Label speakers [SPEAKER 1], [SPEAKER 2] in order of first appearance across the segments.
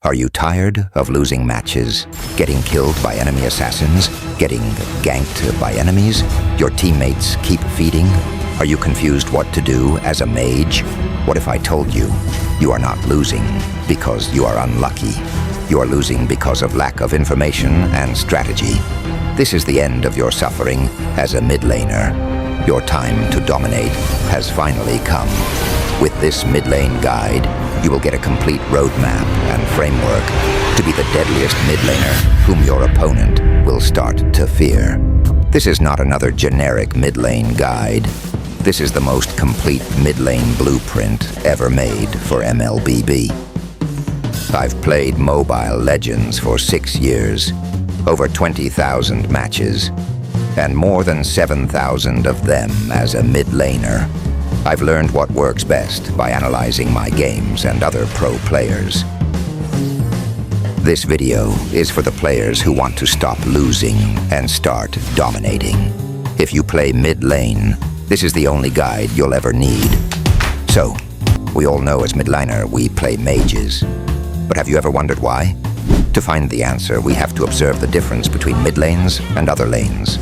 [SPEAKER 1] Are you tired of losing matches, getting killed by enemy assassins, getting ganked by enemies? Your teammates keep feeding? Are you confused what to do as a mage? What if I told you, you are not losing because you are unlucky? You are losing because of lack of information and strategy. This is the end of your suffering as a mid laner. Your time to dominate has finally come. With this mid lane guide, you will get a complete roadmap and framework to be the deadliest mid laner whom your opponent will start to fear. This is not another generic mid lane guide. This is the most complete mid lane blueprint ever made for MLBB. I've played Mobile Legends for 6 years, over 20,000 matches, and more than 7,000 of them as a mid laner. I've learned what works best by analyzing my games and other pro players. This video is for the players who want to stop losing and start dominating. If you play mid lane, this is the only guide you'll ever need. So, we all know as mid laner we play mages. But have you ever wondered why? To find the answer, we have to observe the difference between mid lanes and other lanes.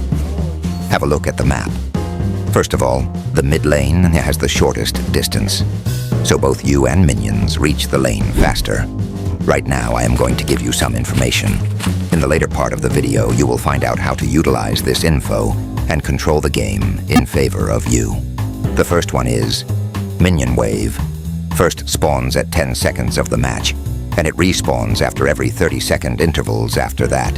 [SPEAKER 1] Have a look at the map. First of all, the mid lane has the shortest distance, so both you and minions reach the lane faster. Right now, I am going to give you some information. In the later part of the video, you will find out how to utilize this info and control the game in favor of you. The first one is Minion Wave. First spawns at 10 seconds of the match, and it respawns after every 30-second intervals after that.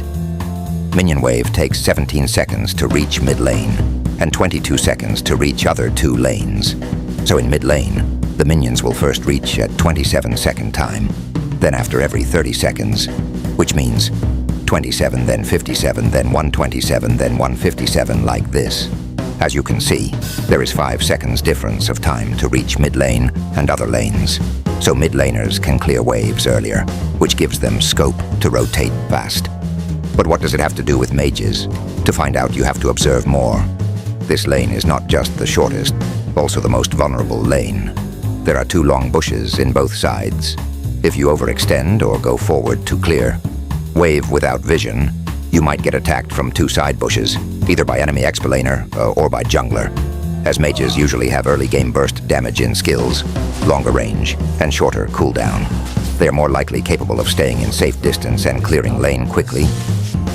[SPEAKER 1] Minion Wave takes 17 seconds to reach mid lane, and 22 seconds to reach other two lanes. So in mid lane, the minions will first reach at 27-second time, then after every 30 seconds, which means 27, then 57, then 127, then 157, like this. As you can see, there is 5 seconds difference of time to reach mid lane and other lanes, so mid laners can clear waves earlier, which gives them scope to rotate fast. But what does it have to do with mages? To find out, you have to observe more. This lane is not just the shortest, also the most vulnerable lane. There are 2 long bushes in both sides. If you overextend or go forward too clear, wave without vision, you might get attacked from 2 side bushes, either by enemy exp laner or by jungler, as mages usually have early game burst damage in skills, longer range, and shorter cooldown. They are more likely capable of staying in safe distance and clearing lane quickly.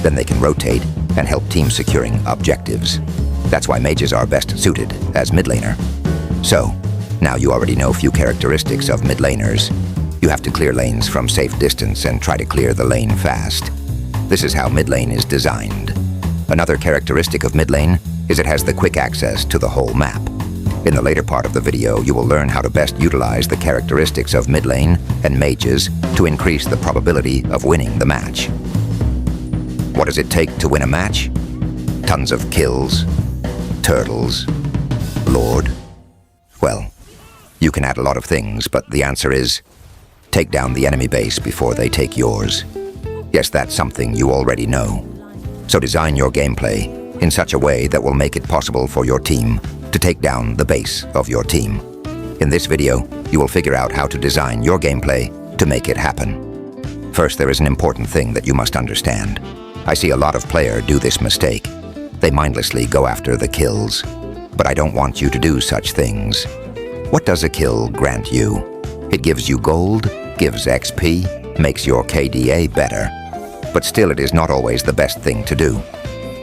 [SPEAKER 1] Then they can rotate and help team securing objectives. That's why mages are best suited as mid laner. So, now you already know a few characteristics of mid laners. You have to clear lanes from safe distance and try to clear the lane fast. This is how mid lane is designed. Another characteristic of mid lane is it has the quick access to the whole map. In the later part of the video, you will learn how to best utilize the characteristics of mid lane and mages to increase the probability of winning the match. What does it take to win a match? Tons of kills, turtles, Lord. Well, you can add a lot of things, but the answer is take down the enemy base before they take yours. Yes, that's something you already know. So design your gameplay in such a way that will make it possible for your team to take down the base of your team. In this video, you will figure out how to design your gameplay to make it happen. First, there is an important thing that you must understand. I see a lot of players do this mistake. They mindlessly go after the kills. But I don't want you to do such things. What does a kill grant you? It gives you gold, gives XP, makes your KDA better. But still, it is not always the best thing to do.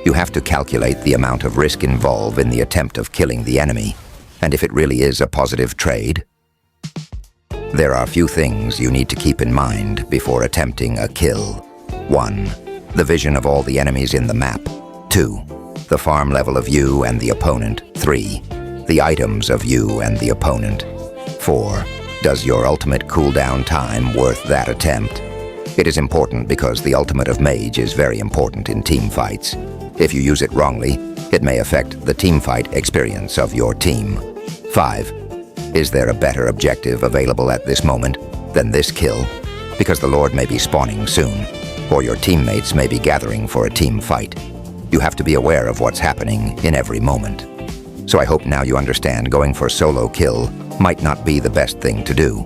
[SPEAKER 1] You have to calculate the amount of risk involved in the attempt of killing the enemy, and if it really is a positive trade. There are a few things you need to keep in mind before attempting a kill. 1. The vision of all the enemies in the map. 2. The farm level of you and the opponent. 3. The items of you and the opponent. 4. Does your ultimate cooldown time worth that attempt? It is important because the ultimate of mage is very important in team fights. If you use it wrongly, it may affect the teamfight experience of your team. 5. Is there a better objective available at this moment than this kill? Because the Lord may be spawning soon, or your teammates may be gathering for a team fight. You have to be aware of what's happening in every moment. So I hope now you understand going for solo kill might not be the best thing to do.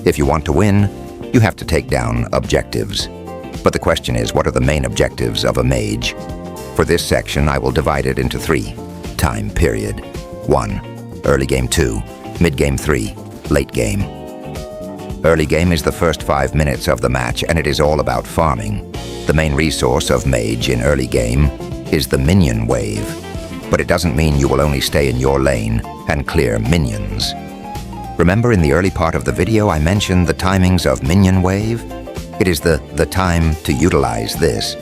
[SPEAKER 1] If you want to win, you have to take down objectives. But the question is, what are the main objectives of a mage? For this section, I will divide it into 3. Time period. 1. Early game. 2. Mid-game. 3. Late game. Early game is the first 5 minutes of the match, and it is all about farming. The main resource of mage in early game is the minion wave. But it doesn't mean you will only stay in your lane and clear minions. Remember in the early part of the video I mentioned the timings of minion wave? It is the time to utilize this.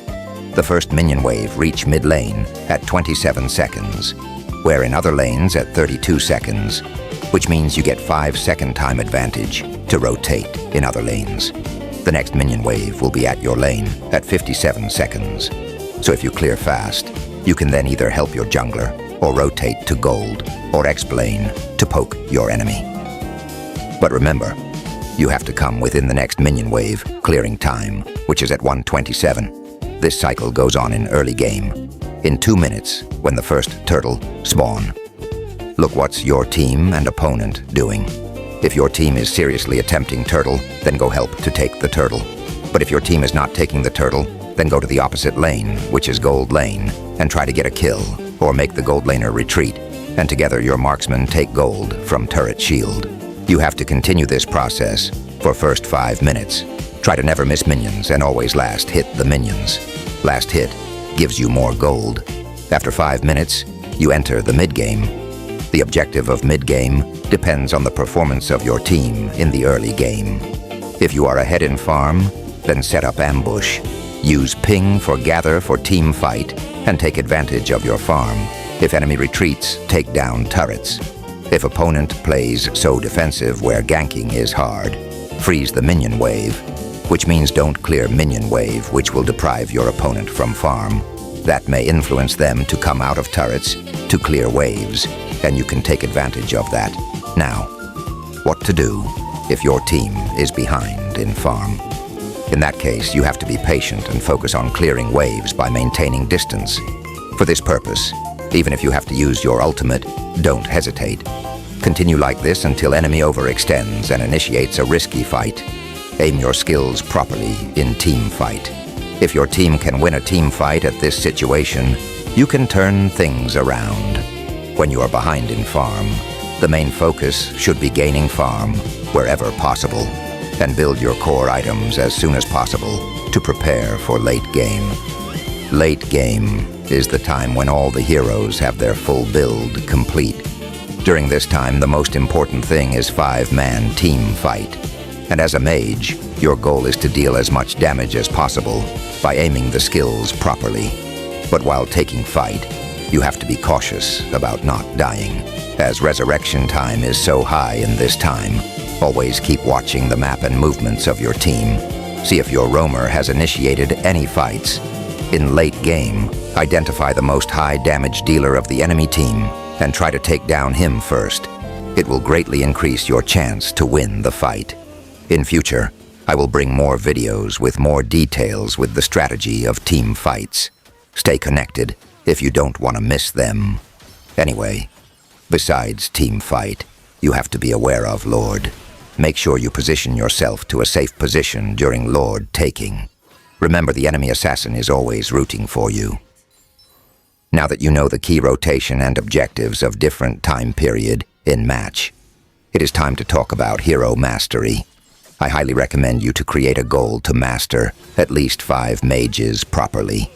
[SPEAKER 1] The first minion wave reach mid lane at 27 seconds, where in other lanes at 32 seconds, which means you get 5-second time advantage to rotate in other lanes. The next minion wave will be at your lane at 57 seconds. So if you clear fast, you can then either help your jungler or rotate to gold or X-Blane to poke your enemy. But remember, you have to come within the next minion wave clearing time, which is at 127. This cycle goes on in early game, in 2 minutes when the first turtle spawn. Look what's your team and opponent doing. If your team is seriously attempting turtle, then go help to take the turtle. But if your team is not taking the turtle, then go to the opposite lane, which is gold lane, and try to get a kill, or make the gold laner retreat, and together your marksmen take gold from turret shield. You have to continue this process for first 5 minutes. Try to never miss minions and always last hit the minions. Last hit gives you more gold. After 5 minutes, you enter the mid-game. The objective of mid-game depends on the performance of your team in the early game. If you are ahead in farm, then set up ambush. Use ping for gather for team fight and take advantage of your farm. If enemy retreats, take down turrets. If opponent plays so defensive where ganking is hard, freeze the minion wave, which means don't clear minion wave, which will deprive your opponent from farm. That may influence them to come out of turrets to clear waves, and you can take advantage of that. Now, what to do if your team is behind in farm? In that case, you have to be patient and focus on clearing waves by maintaining distance. For this purpose, even if you have to use your ultimate, don't hesitate. Continue like this until enemy overextends and initiates a risky fight. Aim your skills properly in team fight. If your team can win a team fight at this situation, you can turn things around. When you are behind in farm, the main focus should be gaining farm wherever possible, and build your core items as soon as possible to prepare for late game. Late game is the time when all the heroes have their full build complete. During this time, the most important thing is 5-man team fight. And as a mage, your goal is to deal as much damage as possible by aiming the skills properly. But while taking fight, you have to be cautious about not dying, as resurrection time is so high in this time. Always keep watching the map and movements of your team. See if your roamer has initiated any fights. In late game, identify the most high damage dealer of the enemy team and try to take down him first. It will greatly increase your chance to win the fight. In future, I will bring more videos with more details with the strategy of team fights. Stay connected if you don't want to miss them. Anyway, besides team fight, you have to be aware of Lord. Make sure you position yourself to a safe position during Lord taking. Remember, the enemy assassin is always rooting for you. Now that you know the key rotation and objectives of different time period in match, it is time to talk about hero mastery. I highly recommend you to create a goal to master at least 5 mages properly.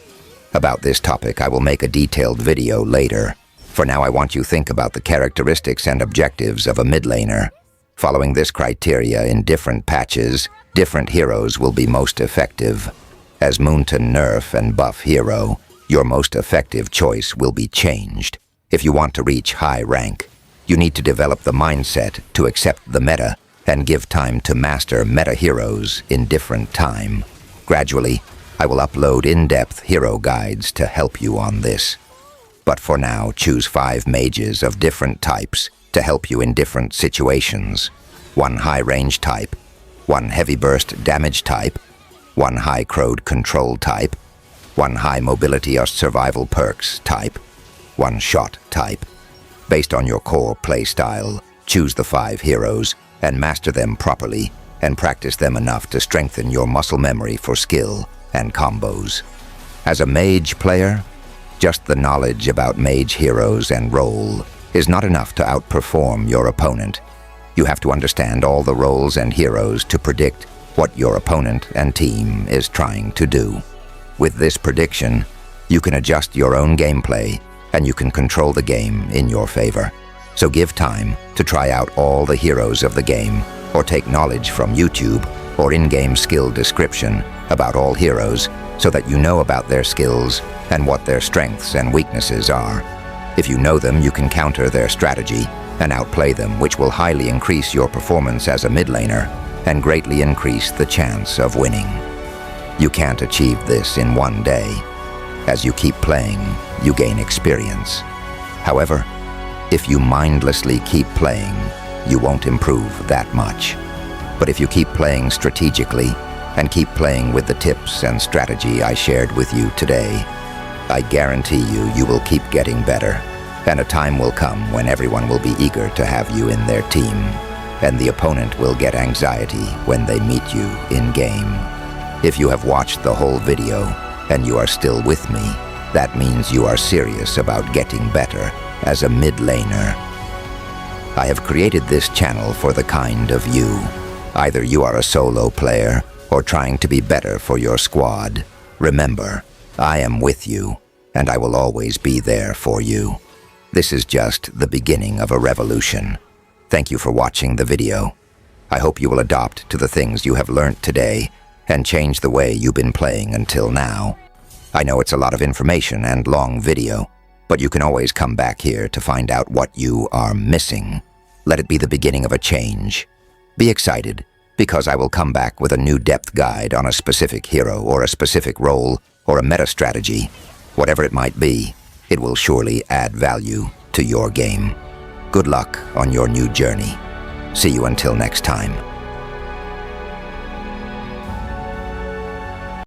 [SPEAKER 1] About this topic, I will make a detailed video later. For now, I want you to think about the characteristics and objectives of a mid laner. Following this criteria in different patches, different heroes will be most effective. As Moonton nerf and buff hero, your most effective choice will be changed. If you want to reach high rank, you need to develop the mindset to accept the meta and give time to master meta heroes in different time. Gradually, I will upload in-depth hero guides to help you on this. But for now, choose 5 mages of different types to help you in different situations. 1 high range type, 1 heavy burst damage type, 1 high crowd control type, 1 high mobility or survival perks type, 1 shot type. Based on your core playstyle, choose the 5 heroes and master them properly and practice them enough to strengthen your muscle memory for skill and combos. As a mage player, just the knowledge about mage heroes and role is not enough to outperform your opponent. You have to understand all the roles and heroes to predict what your opponent and team is trying to do. With this prediction, you can adjust your own gameplay and you can control the game in your favor. So give time to try out all the heroes of the game, or take knowledge from YouTube or in-game skill description about all heroes so that you know about their skills and what their strengths and weaknesses are. If you know them, you can counter their strategy and outplay them, which will highly increase your performance as a mid laner and greatly increase the chance of winning. You can't achieve this in one day. As you keep playing, you gain experience. However, if you mindlessly keep playing, you won't improve that much. But if you keep playing strategically and keep playing with the tips and strategy I shared with you today, I guarantee you will keep getting better, and a time will come when everyone will be eager to have you in their team, and the opponent will get anxiety when they meet you in-game. If you have watched the whole video and you are still with me, that means you are serious about getting better as a mid laner. I have created this channel for the kind of you. Either you are a solo player or trying to be better for your squad. Remember, I am with you, and I will always be there for you. This is just the beginning of a revolution. Thank you for watching the video. I hope you will adopt to the things you have learnt today and change the way you've been playing until now. I know it's a lot of information and long video, but you can always come back here to find out what you are missing. Let it be the beginning of a change. Be excited, because I will come back with a new depth guide on a specific hero or a specific role or a meta strategy. Whatever it might be, it will surely add value to your game. Good luck on your new journey. See you until next time.